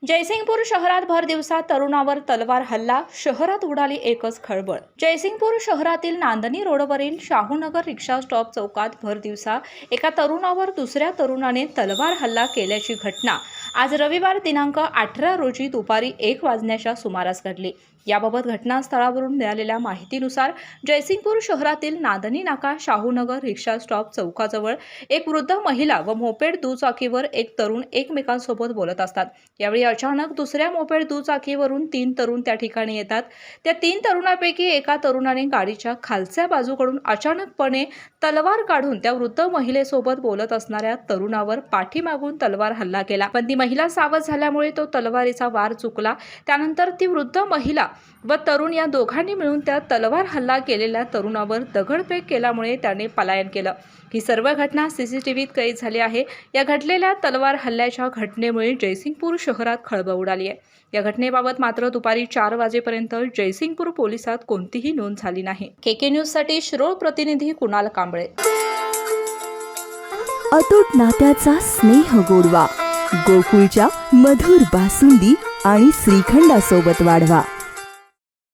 जयसिंगपूर शहरात भर दिवसा तरुणावर तलवार हल्ला, शहरात उडाली एकच खळबळ। जयसिंगपूर शहरातील नांदणी रोडवरील शाहूनगर रिक्षा स्टॉप चौकात भर दिवसा एका तरुणावर दुसऱ्या तरुणाने तलवार हल्ला केल्याची घटना आज रविवार दिनांक 18 रोजी दुपारी 1 वाजण्याच्या सुमारास घडली। याबाबत घटनास्थळावरून मिळालेल्या माहितीनुसार जयसिंगपूर शहरातील नांदणी नाका शाहूनगर रिक्षा स्टॉप चौकाजवळ एक वृद्ध महिला व मोपेड दुचाकीवर एक तरुण एकमेकांसोबत बोलत असतात। यावेळी अचानक दुसऱ्या मोपेड दुचाकीवरून 3 तरुण त्या ठिकाणी येतात। त्या 3 तरुणांपैकी एका तरुणाने गाडीच्या खालच्या बाजूकडून अचानकपणे तलवार काढून त्या वृद्ध महिलेसोबत बोलत असणाऱ्या तरुणावर पाठीमागून तलवार हल्ला केला, पण ती महिला सावध झाल्यामुळे तो तलवारीचा वार चुकला। त्यानंतर ती वृद्ध महिला व तरुण या दोघांनी मिळून त्या तलवार हल्ला केलेल्या तरुणावर दगडफेक केल्यामुळे त्याने पलायन केलं। ही सर्व घटना सीसीटीव्हीत कैद झाली आहे। या घडलेल्या तलवार हल्ल्याच्या घटनेमुळे जयसिंगपूर शहरात खळबळ उडाली आहे। या घटनेबाबत मात्र दुपारी 4 वाजेपर्यंत जयसिंगपूर पोलिसात कोणतीही नोंद झाली नाही। केके न्यूज साठी शिरोळ प्रतिनिधी कुणाल कांबळे। अतूट नात्याचा स्नेह गोडवा गोकुळच्या मधुर बासुंदी आणि श्रीखंडासोबत वाढवा।